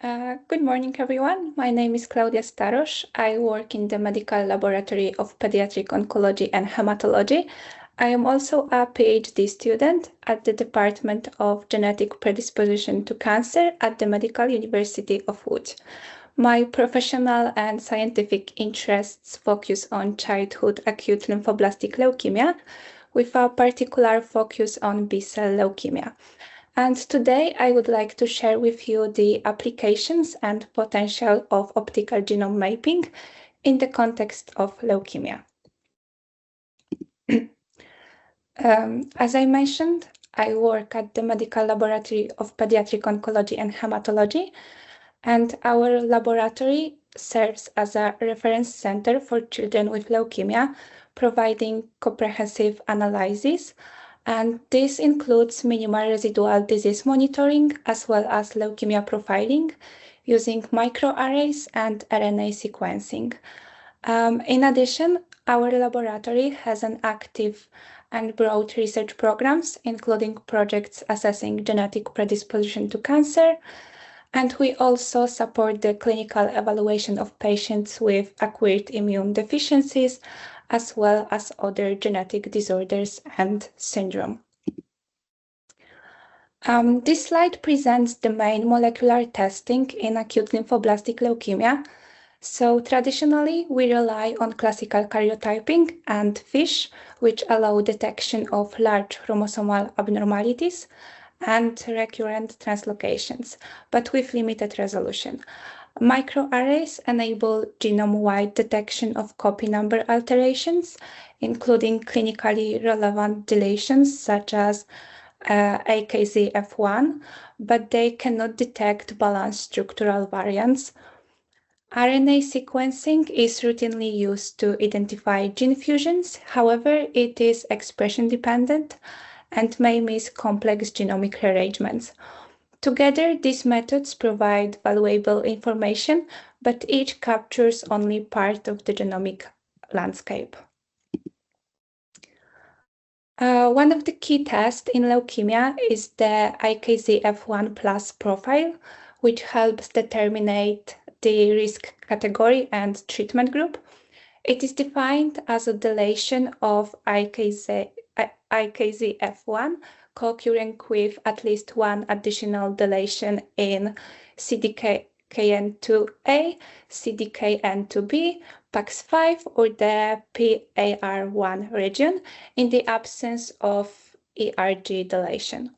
Good morning, everyone. My name is Klaudia Starosz. I work in the medical laboratory of Pediatric Oncology and Hematology. I am also a PhD student at the Department of Genetic Predisposition to Cancer at the Medical University of Łódź. My professional and scientific interests focus on childhood acute lymphoblastic leukemia, with a particular focus on B-cell leukemia. And today I would like to share with you the applications and potential of optical genome mapping in the context of leukemia. As I mentioned, I work at the Medical Laboratory of Pediatric Oncology and Hematology, and our laboratory serves as a reference center for children with leukemia, providing comprehensive analysis. And this includes minimal residual disease monitoring as well as leukemia profiling using microarrays and RNA sequencing. In addition, our laboratory has an active and broad research programs, including projects assessing genetic predisposition to cancer, and we also support the clinical evaluation of patients with acquired immune deficiencies, as well as other genetic disorders and syndrome. This slide presents the main molecular testing in acute lymphoblastic leukemia. So traditionally, we rely on classical karyotyping and FISH, which allow detection of large chromosomal abnormalities and recurrent translocations, but with limited resolution. Microarrays enable genome-wide detection of copy number alterations, including clinically relevant deletions such as AKZF1, but they cannot detect balanced structural variants. RNA sequencing is routinely used to identify gene fusions. However, it is expression-dependent and may miss complex genomic rearrangements. Together, these methods provide valuable information, but each captures only part of the genomic landscape. One of the key tests in leukemia is the IKZF1 plus profile, which helps determine the risk category and treatment group. It is defined as a deletion of IKZF1 co-occurring with at least one additional deletion in CDKN2A, CDKN2B, PAX5, or the PAR1 region in the absence of ERG deletion.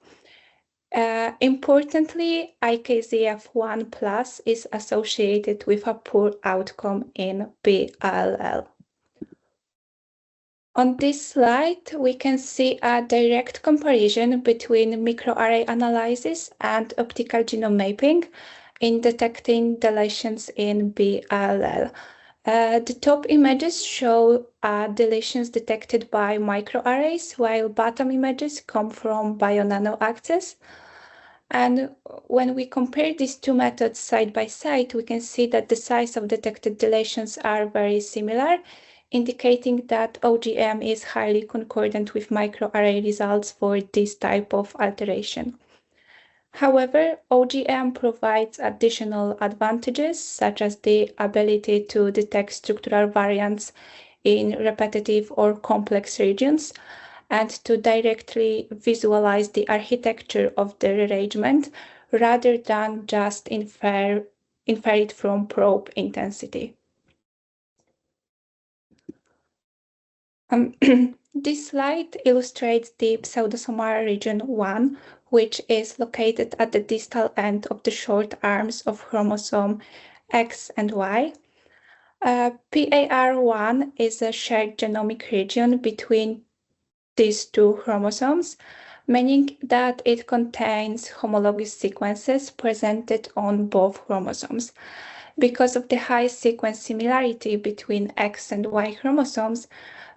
Importantly, IKZF1 plus is associated with a poor outcome in BLL. On this slide, we can see a direct comparison between microarray analysis and optical genome mapping in detecting deletions in BLL. The top images show deletions detected by microarrays, while bottom images come from Bionano access. And when we compare these two methods side by side, we can see that the size of detected deletions are very similar, indicating that OGM is highly concordant with microarray results for this type of alteration. However, OGM provides additional advantages, such as the ability to detect structural variants in repetitive or complex regions, and to directly visualize the architecture of the rearrangement rather than just infer it from probe intensity. This slide illustrates the pseudosomal region 1, which is located at the distal end of the short arms of chromosome X and Y. PAR1 is a shared genomic region between these two chromosomes, meaning that it contains homologous sequences presented on both chromosomes. Because of the high sequence similarity between X and Y chromosomes,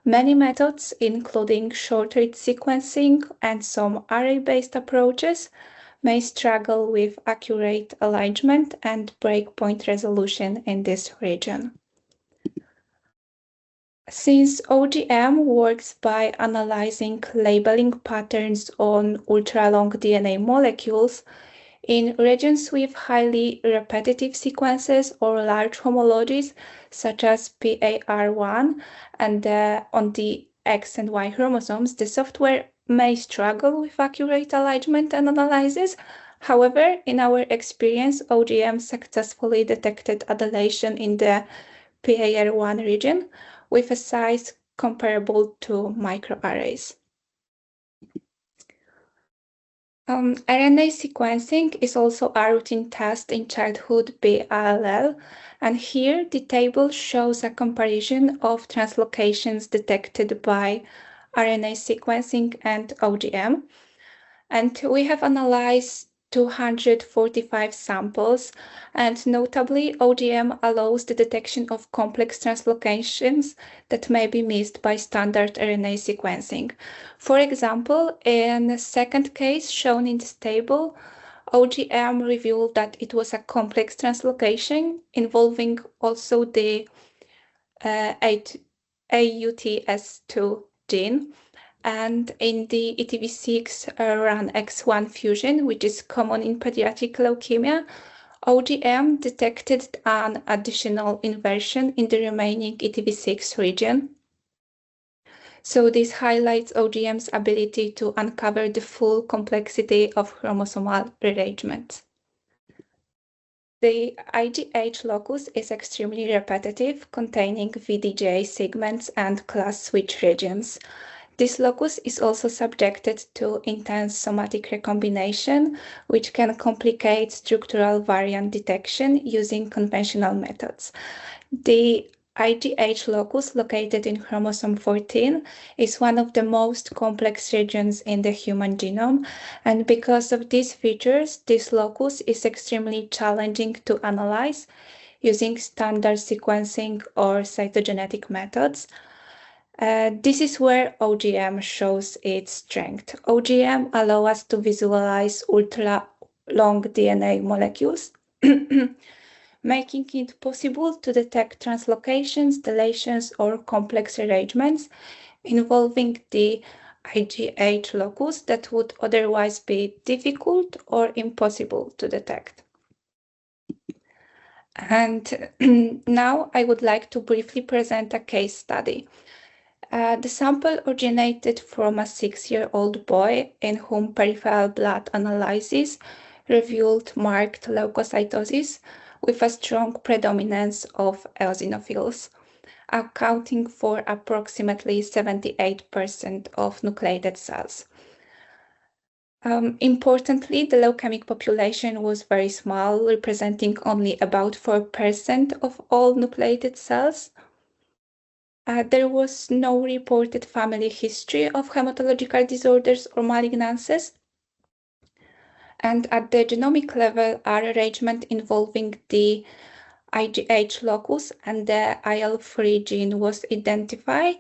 many methods, including short-read sequencing and some array-based approaches, may struggle with accurate alignment and breakpoint resolution in this region. Since OGM works by analyzing labeling patterns on ultra-long DNA molecules, In regions with highly repetitive sequences or large homologies, such as PAR1 and on the X and Y chromosomes, the software may struggle with accurate alignment and analysis. However, in our experience, OGM successfully detected adylation in the PAR1 region with a size comparable to microarrays. RNA sequencing is also a routine test in childhood BALL, and here the table shows a comparison of translocations detected by RNA sequencing and OGM. And we have analyzed 245 samples, and notably, OGM allows the detection of complex translocations that may be missed by standard RNA sequencing. For example, in the second case shown in this table, OGM revealed that it was a complex translocation involving also the AUTS2 gene. And in the ETV6 RAN-X1 fusion, which is common in pediatric leukemia, OGM detected an additional inversion in the remaining ETV6 region. So this highlights OGM's ability to uncover the full complexity of chromosomal rearrangements. The IGH locus is extremely repetitive, containing VDJ segments and class switch regions. This locus is also subjected to intense somatic recombination, which can complicate structural variant detection using conventional methods. The IGH locus, located in chromosome 14, is one of the most complex regions in the human genome, and because of these features, this locus is extremely challenging to analyze using standard sequencing or cytogenetic methods. This is where OGM shows its strength. OGM allows us to visualize ultra-long DNA molecules, making it possible to detect translocations, deletions, or complex rearrangements involving the IGH locus that would otherwise be difficult or impossible to detect. And now I would like to briefly present a case study. The sample originated from a 6-year-old boy in whom peripheral blood analysis revealed marked leukocytosis with a strong predominance of eosinophils, accounting for approximately 78% of nucleated cells. Importantly, the leukemic population was very small, representing only about 4% of all nucleated cells. There was no reported family history of hematological disorders or malignancies. And at the genomic level, a rearrangement involving the IGH locus and the IL-3 gene was identified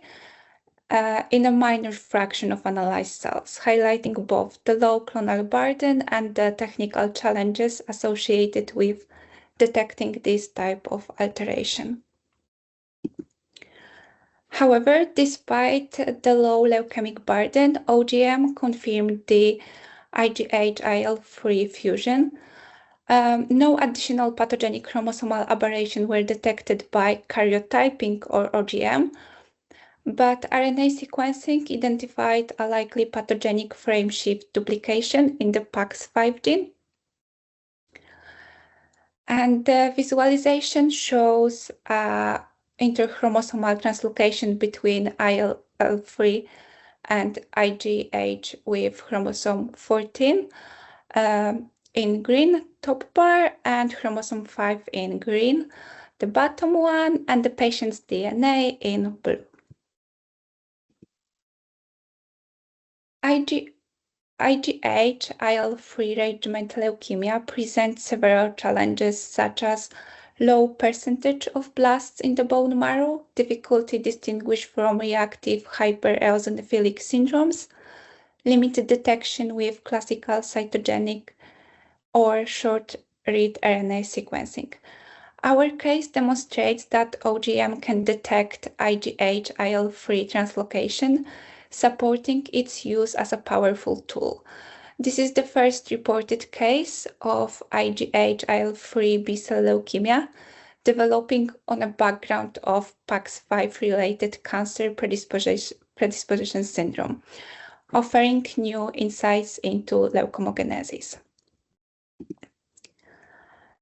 in a minor fraction of analyzed cells, highlighting both the low clonal burden and the technical challenges associated with detecting this type of alteration. However, despite the low leukemic burden, OGM confirmed the IGH-IL-3 fusion. No additional pathogenic chromosomal aberration were detected by karyotyping or OGM, but RNA sequencing identified a likely pathogenic frameshift duplication in the PAX5 gene. And the visualization shows interchromosomal translocation between IL-3 and IGH with chromosome 14 in green top bar and chromosome 5 in green, the bottom one, and the patient's DNA in blue. IGH-IL-3 rearrangement leukemia presents several challenges such as low percentage of blasts in the bone marrow, difficulty distinguish from reactive hypereosinophilic syndromes, limited detection with classical cytogenic or short-read RNA sequencing. Our case demonstrates that OGM can detect IGH-IL-3 translocation, supporting its use as a powerful tool. This is the first reported case of IgH-IL-3 B-cell leukemia developing on a background of PAX5-related cancer predisposition syndrome, offering new insights into leukemogenesis.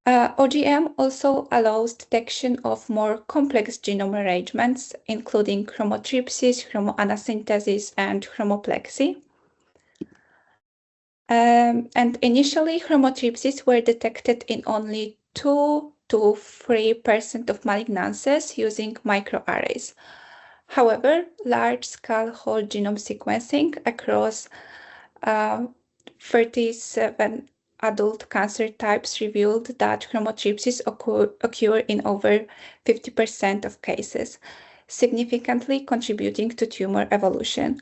OGM also allows detection of more complex genome arrangements, including chromotrypsis, chromoanasynthesis, and chromoplexy. And initially, chromotrypsis were detected in only 2 to 3% of malignancies using microarrays. However, large-scale whole genome sequencing across 37 adult cancer types revealed that chromotrypsis occur in over 50% of cases, significantly contributing to tumor evolution.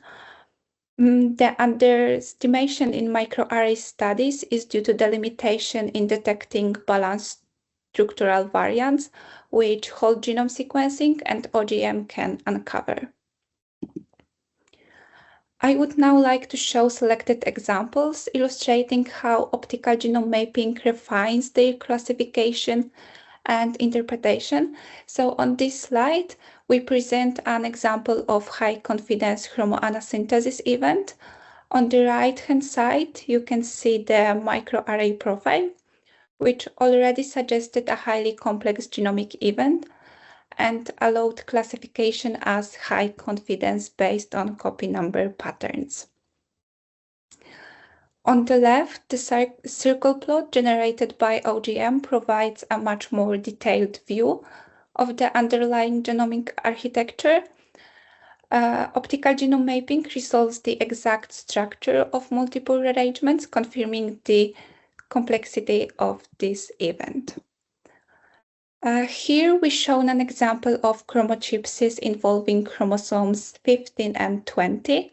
The underestimation in microarray studies is due to the limitation in detecting balanced structural variants, which whole genome sequencing and OGM can uncover. I would now like to show selected examples illustrating how optical genome mapping refines their classification and interpretation. So on this slide, we present an example of high-confidence chromoanasynthesis event. On the right-hand side, you can see the microarray profile, which already suggested a highly complex genomic event and allowed classification as high confidence based on copy number patterns. On the left, the circle plot generated by OGM provides a much more detailed view of the underlying genomic architecture. Optical genome mapping resolves the exact structure of multiple rearrangements, confirming the complexity of this event. Here we shown an example of chromotrypsis involving chromosomes 15 and 20.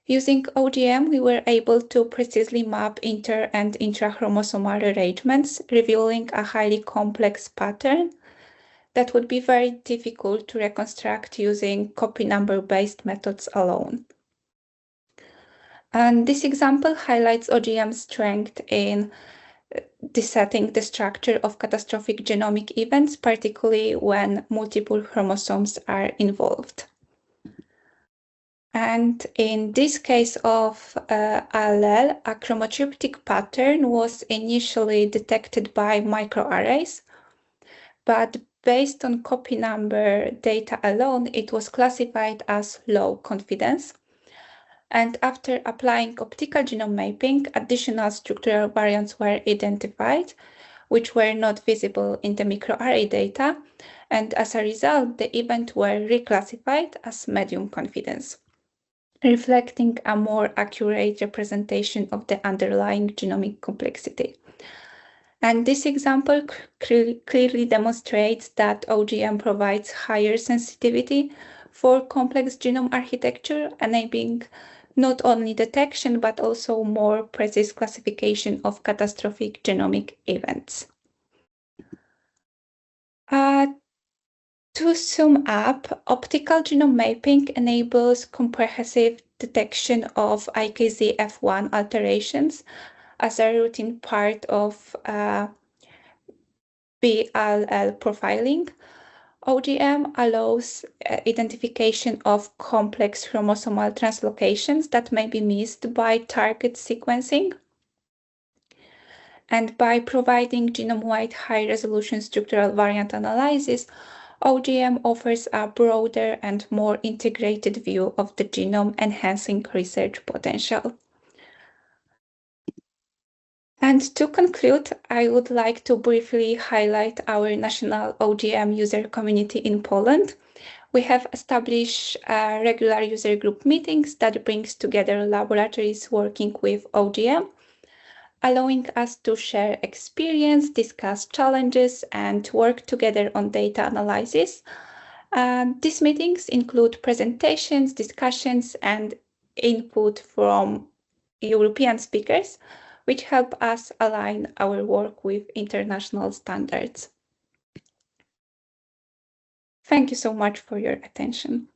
Using OGM, we were able to precisely map inter- and intrachromosomal arrangements, revealing a highly complex pattern that would be very difficult to reconstruct using copy number-based methods alone. And this example highlights OGM's strength in dissetting the structure of catastrophic genomic events, particularly when multiple chromosomes are involved. And in this case of ALL, a chromotryptic pattern was initially detected by microarrays, but based on copy number data alone, it was classified as low confidence. And after applying optical genome mapping, additional structural variants were identified, which were not visible in the microarray data, and as a result, the event were reclassified as medium confidence, reflecting a more accurate representation of the underlying genomic complexity. And this example clearly demonstrates that OGM provides higher sensitivity for complex genome architecture, enabling not only detection, but also more precise classification of catastrophic genomic events. To sum up, optical genome mapping enables comprehensive detection of IKZF1 alterations as a routine part of BLL profiling. OGM allows identification of complex chromosomal translocations that may be missed by target sequencing. And by providing genome-wide high-resolution structural variant analysis, OGM offers a broader and more integrated view of the genome, enhancing research potential. And to conclude, I would like to briefly highlight our national OGM user community in Poland. We have established regular user group meetings that brings together laboratories working with OGM, allowing us to share experience, discuss challenges, and work together on data analysis. These meetings include presentations, discussions, and input from European speakers, which help us align our work with international standards. Thank you so much for your attention.